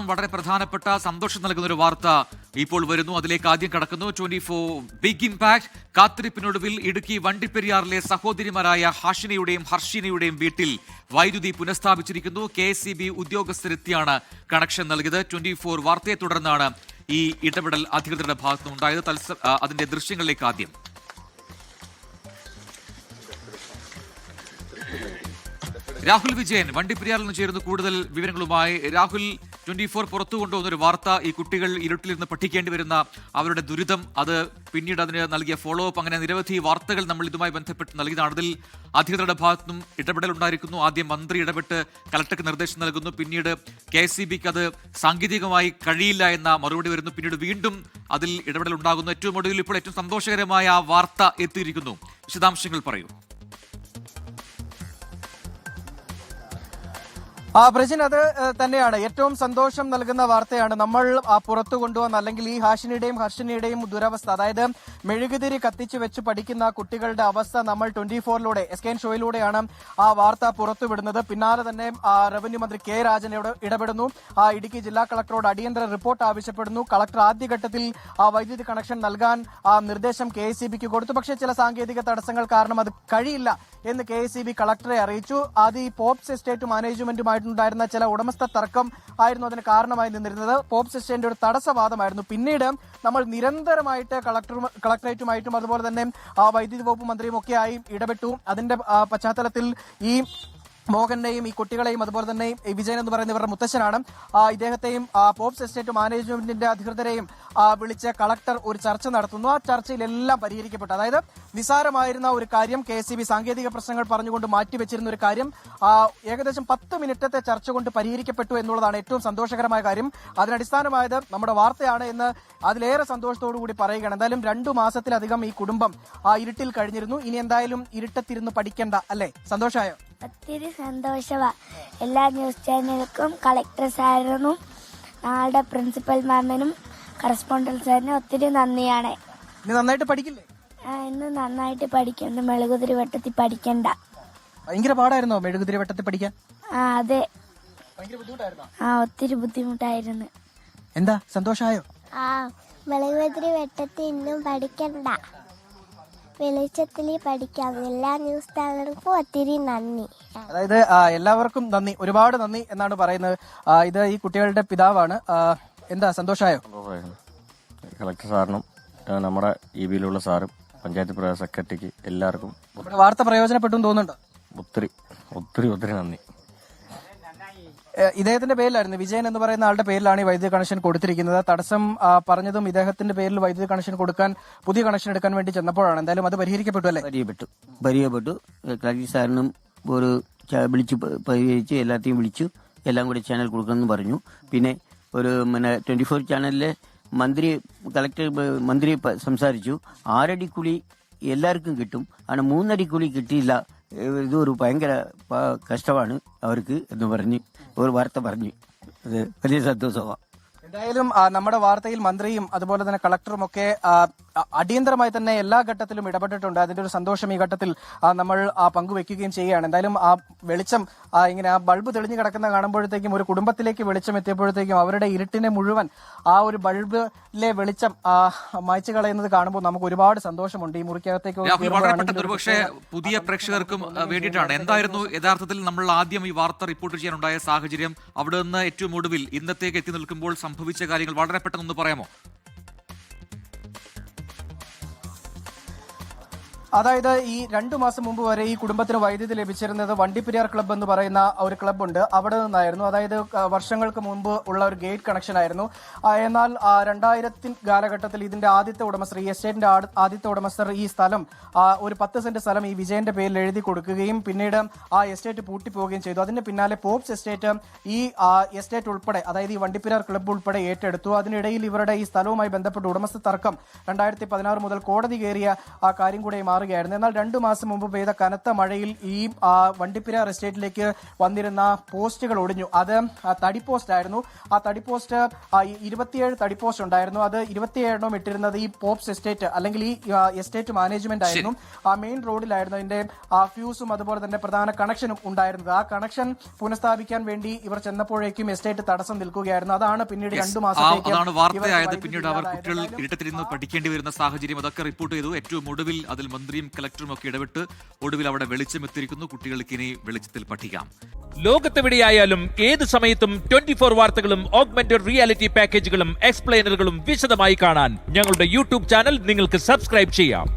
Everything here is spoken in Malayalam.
വളരെ പ്രധാനപ്പെട്ട സന്തോഷം നൽകുന്ന ഒരു വാർത്ത ഇപ്പോൾ വരുന്നു. അതിലേക്ക് ആദ്യം കടക്കുന്നു. 24 ബിഗ് ഇംപാക്ട്. കാത്തിരിപ്പിനൊടുവിൽ ഇടുക്കി വണ്ടിപ്പെരിയാറിലെ സഹോദരിമാരായ ഹാഷിനയുടെയും ഹർഷിനയുടെയും വീട്ടിൽ വൈദ്യുതി പുനഃസ്ഥാപിച്ചിരിക്കുന്നു. KSEB ഉദ്യോഗസ്ഥരെത്തിയാണ് കണക്ഷൻ നൽകിയത്. 24 വാർത്തയെ തുടർന്നാണ് ഈ ഇടപെടൽ അധികൃതരുടെ ഭാഗത്തുനിന്നുണ്ടായത്. അതിന്റെ ദൃശ്യങ്ങളിലേക്ക് ആദ്യം. രാഹുൽ വിജയൻ വണ്ടിപ്പെരിയാറിൽ നിന്ന് ചേരുന്നു കൂടുതൽ വിവരങ്ങളുമായി. രാഹുൽ, 24 പുറത്തു കൊണ്ടുവന്നൊരു വാർത്ത, ഈ കുട്ടികൾ ഇരുട്ടിലിരുന്ന് പഠിക്കേണ്ടി വരുന്ന അവരുടെ ദുരിതം, അത് പിന്നീട് അതിന് നൽകിയ ഫോളോ അപ്പ്, അങ്ങനെ നിരവധി വാർത്തകൾ നമ്മൾ ഇതുമായി ബന്ധപ്പെട്ട് നൽകിയതാണ്. അതിൽ അധികൃതരുടെ ഭാഗത്തുനിന്നും ഇടപെടൽ ഉണ്ടായിരിക്കുന്നു. ആദ്യം മന്ത്രി ഇടപെട്ട് കലക്ടർക്ക് നിർദ്ദേശം നൽകുന്നു, പിന്നീട് KSEBക്ക് അത് സാങ്കേതികമായി കഴിയില്ല എന്ന മറുപടി വരുന്നു, പിന്നീട് വീണ്ടും അതിൽ ഇടപെടൽ ഉണ്ടാകുന്നു. ഏറ്റവും ഒടുവിൽ ഇപ്പോൾ ഏറ്റവും സന്തോഷകരമായ ആ വാർത്ത എത്തിയിരിക്കുന്നു. വിശദാംശങ്ങൾ പറയൂ. ബ്രജിൻ, അത് തന്നെയാണ് ഏറ്റവും സന്തോഷം നൽകുന്ന വാർത്തയാണ് നമ്മൾ പുറത്തു കൊണ്ടുവന്ന, അല്ലെങ്കിൽ ഈ ഹാഷിനിയുടെയും ഹർഷിനിയുടെയും ദുരവസ്ഥ, അതായത് മെഴുകുതിരി കത്തിച്ചു വെച്ച് പഠിക്കുന്ന കുട്ടികളുടെ അവസ്ഥ നമ്മൾ 24ലൂടെ SKN ഷോയിലൂടെയാണ് ആ വാർത്ത പുറത്തുവിടുന്നത്. പിന്നാലെ തന്നെ റവന്യൂ മന്ത്രി K രാജൻ ഇടപെടുന്നു. ഇടുക്കി ജില്ലാ കളക്ടറോട് അടിയന്തര റിപ്പോർട്ട് ആവശ്യപ്പെടുന്നു. കളക്ടർ ആദ്യഘട്ടത്തിൽ വൈദ്യുതി കണക്ഷൻ നൽകാൻ നിർദ്ദേശം KSEBക്ക് കൊടുത്തു. പക്ഷേ ചില സാങ്കേതിക തടസ്സങ്ങൾ കാരണം അത് കഴിയില്ല എന്ന് KSEB കളക്ടറെ അറിയിച്ചു. അത് ഈ പോപ്സ് എസ്റ്റേറ്റ് മാനേജ്മെന്റുമായിട്ടുണ്ടായിരുന്ന ചില ഉടമസ്ഥ തർക്കം ആയിരുന്നു അതിന് കാരണമായി നിന്നിരുന്നത്. പോപ്സ് എസ്റ്റേറ്റിന്റെ ഒരു തടസ്സവാദമായിരുന്നു. പിന്നീട് നമ്മൾ നിരന്തരമായിട്ട് കളക്ടറേറ്റുമായിട്ടും അതുപോലെ തന്നെ വൈദ്യുതി വകുപ്പ് മന്ത്രിയും ഒക്കെയായി ഇടപെട്ടു. അതിന്റെ പശ്ചാത്തലത്തിൽ ഈ മോഹനെയും ഈ കുട്ടികളെയും അതുപോലെ തന്നെ വിജയൻ എന്ന് പറയുന്ന ഇവരുടെ മുത്തശ്ശനാണ്, ഇദ്ദേഹത്തെയും പോപ്സ് എസ്റ്റേറ്റ് മാനേജ്മെന്റിന്റെ അധികൃതരെയും വിളിച്ച് കളക്ടർ ഒരു ചർച്ച നടത്തുന്നു. ആ ചർച്ചയിലെല്ലാം പരിഹരിക്കപ്പെട്ടു. അതായത് നിസാരമായിരുന്ന ഒരു കാര്യം KSEB സാങ്കേതിക പ്രശ്നങ്ങൾ പറഞ്ഞുകൊണ്ട് മാറ്റിവെച്ചിരുന്ന ഒരു കാര്യം ഏകദേശം 10 മിനിറ്റത്തെ ചർച്ച കൊണ്ട് പരിഹരിക്കപ്പെട്ടു എന്നുള്ളതാണ് ഏറ്റവും സന്തോഷകരമായ കാര്യം. അതിനടിസ്ഥാനമായത് നമ്മുടെ വാർത്തയാണ് എന്ന് അതിലേറെ സന്തോഷത്തോടു കൂടി പറയുകയാണ്. എന്തായാലും 2 മാസത്തിലധികം ഈ കുടുംബം ഇരുട്ടിൽ കഴിഞ്ഞിരുന്നു. ഇനി എന്തായാലും ഇരുട്ടത്തിരുന്ന് പഠിക്കണ്ട, അല്ലേ? സന്തോഷമായോ? ഒത്തിരി സന്തോഷമാ. എല്ലാ ന്യൂസ് ചാനലുകൾക്കും, കളക്ടർ സാറിനും ഞങ്ങളുടെ പ്രിൻസിപ്പൽ മാമിനും കറസ്പോണ്ടന്റ് സാറിനും ഒത്തിരി നന്ദിയാണ്. ഇനി നന്നായിട്ട് പഠിക്കില്ലേ? ഇന്ന് നന്നായിട്ട് പഠിക്കണ്ട, മെഴുകുതിരി വട്ടത്തിൽ പഠിക്കണ്ട. ഭയങ്കര പാടായിരുന്നോ മെഴുകുതിരി വട്ടത്തിൽ പഠിക്കാൻ? അതെ, ഭയങ്കര ബുദ്ധിമുട്ടായിരുന്നോ? ഒത്തിരി ബുദ്ധിമുട്ടായിരുന്നു. എന്താ സന്തോഷമായോ? മെഴുകുതിരി വട്ടത്തിൽ ഇന്നും പഠിക്കണ്ട, വെളിച്ചത്തിൽ പഠിക്കാം. എല്ലാ ന്യൂസ് ചാനലുകൾക്കും ഒത്തിരി നന്ദി. അതായത് എല്ലാവർക്കും നന്ദി, ഒരുപാട് നന്ദി എന്നാണ് പറയുന്നത്. ഇത് ഈ കുട്ടികളുടെ പിതാവാണ്. എന്താ സന്തോഷമായോ? കളക്ടർ സാറിനും നമ്മുടെ EBയിലുള്ള സാറും പഞ്ചായത്ത് സെക്രട്ടറിക്ക് എല്ലാവർക്കും വാർത്ത പ്രയോജനപ്പെട്ടു തോന്നുന്നുണ്ടോ? ഒത്തിരി ഒത്തിരി ഒത്തിരി നന്ദി. ഇദ്ദേഹത്തിന്റെ പേരിലായിരുന്നു, വിജയൻ എന്ന് പറയുന്ന ആളുടെ പേരിലാണ് ഈ വൈദ്യുതി കണക്ഷൻ കൊടുത്തിരിക്കുന്നത്. തടസ്സം പറഞ്ഞതും ഇദ്ദേഹത്തിന്റെ പേരിൽ വൈദ്യുതി കണക്ഷൻ കൊടുക്കാൻ, പുതിയ കണക്ഷൻ എടുക്കാൻ വേണ്ടി ചെന്നപ്പോഴാണ്. എന്തായാലും അത് പരിഹരിക്കപ്പെട്ടു, അല്ലേ? പരിഹരിക്കപ്പെട്ടു. കളക്ടർ സാറിനും ഒരു വിളിച്ചു പരിഹരിച്ചു, എല്ലാത്തെയും വിളിച്ചു, എല്ലാം കൂടി ചാനൽ കൊടുക്കണമെന്ന് പറഞ്ഞു. പിന്നെ ഒരു 24 ചാനലിലെ മന്ത്രി സംസാരിച്ചു. 6 അടി കുഴി എല്ലാവർക്കും കിട്ടും, ആണ് 3 അടി കുഴി കിട്ടിയില്ല, ഇതൊരു ഭയങ്കര കഷ്ടമാണ് അവർക്ക് എന്ന് പറഞ്ഞ് ഒരു വാർത്ത പറഞ്ഞു. അത് വലിയ സന്തോഷമാണ്. എന്തായാലും നമ്മുടെ വാർത്തയിൽ മന്ത്രിയും അതുപോലെ തന്നെ കളക്ടറും ഒക്കെ അടിയന്തരമായി തന്നെ എല്ലാ ഘട്ടത്തിലും ഇടപെട്ടിട്ടുണ്ട്. അതിന്റെ ഒരു സന്തോഷം ഈ ഘട്ടത്തിൽ നമ്മൾ പങ്കുവെക്കുകയും ചെയ്യുകയാണ്. എന്തായാലും ആ വെളിച്ചം ഇങ്ങനെ ആ ബൾബ് തെളിഞ്ഞു കിടക്കുന്ന കാണുമ്പോഴത്തേക്കും, ഒരു കുടുംബത്തിലേക്ക് വെളിച്ചം എത്തിയപ്പോഴത്തേക്കും അവരുടെ ഇരുട്ടിനെ മുഴുവൻ ആ ഒരു ബൾബിലെ വെളിച്ചം മായ്ച്ചു കളയുന്നത് കാണുമ്പോൾ നമുക്ക് ഒരുപാട് സന്തോഷമുണ്ട്. ഈ മുറിക്കകത്തേക്ക് പക്ഷേ പുതിയ പ്രേക്ഷകർക്കും വേണ്ടിയിട്ടാണ്. എന്തായിരുന്നു യഥാർത്ഥത്തിൽ നമ്മൾ ആദ്യം ഈ വാർത്ത റിപ്പോർട്ട് ചെയ്യാനുണ്ടായ സാഹചര്യം? അവിടെ നിന്ന് ഏറ്റവും ഒടുവിൽ ഇന്നത്തേക്ക് എത്തി നിൽക്കുമ്പോൾ സംഭവിച്ച കാര്യങ്ങൾ വളരെ പെട്ടെന്ന് പറയാമോ? അതായത് ഈ 2 മാസം മുമ്പ് വരെ ഈ കുടുംബത്തിന് വൈദ്യുതി ലഭിച്ചിരുന്നത് വണ്ടിപ്പെരിയാർ ക്ലബ്ബ് എന്ന് പറയുന്ന ഒരു ക്ലബ്ബുണ്ട്, അവിടെ നിന്നായിരുന്നു. അതായത് വർഷങ്ങൾക്ക് മുമ്പ് ഉള്ള ഒരു ഗേറ്റ് കണക്ഷൻ ആയിരുന്നു. എന്നാൽ 2000 കാലഘട്ടത്തിൽ ഇതിന്റെ ആദ്യത്തെ ഉടമസ്ഥർ, ഈ എസ്റ്റേറ്റിന്റെ ആദ്യത്തെ ഉടമസ്ഥർ ഈ സ്ഥലം, ഒരു 10 സെന്റ് സ്ഥലം ഈ വിജയന്റെ പേരിൽ എഴുതി കൊടുക്കുകയും പിന്നീട് ആ എസ്റ്റേറ്റ് പൂട്ടിപ്പോവുകയും ചെയ്തു. അതിന് പിന്നാലെ പോപ്സ് എസ്റ്റേറ്റ് ഈ എസ്റ്റേറ്റ് ഉൾപ്പെടെ, അതായത് ഈ വണ്ടിപ്പെരിയാർ ക്ലബ്ബ് ഉൾപ്പെടെ ഏറ്റെടുത്തു. അതിനിടയിൽ ഇവരുടെ ഈ സ്ഥലവുമായി ബന്ധപ്പെട്ട ഉടമസ്ഥ തർക്കം 2016 മുതൽ കോടതി കയറിയ ആ കാര്യം കൂടെ മാറി മാറുകയായിരുന്നു. എന്നാൽ 2 മാസം മുമ്പ് പെയ്ത കനത്ത മഴയിൽ ഈ വണ്ടിപ്പെരിയാർ എസ്റ്റേറ്റിലേക്ക് വന്നിരുന്ന പോസ്റ്റുകൾ ഒടിഞ്ഞു. അത് തടി പോസ്റ്റ് ആയിരുന്നു. ആ തടി പോസ്റ്റ് 27 തടി പോസ്റ്റ് ഉണ്ടായിരുന്നു. അത് 27 ഇട്ടിരുന്നത് ഈ പോപ്സ് എസ്റ്റേറ്റ് അല്ലെങ്കിൽ ഈ എസ്റ്റേറ്റ് മാനേജ്മെന്റ് ആയിരുന്നു. ആ മെയിൻ റോഡിലായിരുന്നു അതിന്റെ ഫ്യൂസും അതുപോലെ തന്നെ പ്രധാന കണക്ഷനും ഉണ്ടായിരുന്നത്. ആ കണക്ഷൻ പുനഃസ്ഥാപിക്കാൻ വേണ്ടി ഇവർ ചെന്നപ്പോഴേക്കും എസ്റ്റേറ്റ് തടസ്സം നിൽക്കുകയായിരുന്നു. അതാണ് പിന്നീട് 2 മാസത്തേക്ക് അതാണ് വാർത്തയായത്. പിന്നീട് അവർ കുട്ടികൾ ഇരുട്ടത്തിലിരുന്ന് പഠിക്കേണ്ടി വരുന്ന സാഹചര്യം അതൊക്കെ റിപ്പോർട്ട് ചെയ്തു. ഏറ്റവും ഒടുവിൽ അതിൽ മന്ത്രിയും കലക്ടറും ഒക്കെ ഇടപെട്ട് ഒടുവിൽ അവിടെ വെളിച്ചം എത്തിയിരിക്കുന്നു. കുട്ടികൾക്ക് ഇനി വെളിച്ചത്തിൽ പഠിക്കാം. ലോകത്തെവിടെയായാലും ഏത് സമയത്തും 24 വാർത്തകളും ഓഗ്മെന്റഡ് റിയാലിറ്റി പാക്കേജുകളും എക്സ്പ്ലെയിനറുകളും വിശദമായി കാണാൻ ഞങ്ങളുടെ യൂട്യൂബ് ചാനൽ നിങ്ങൾക്ക് സബ്സ്ക്രൈബ് ചെയ്യാം.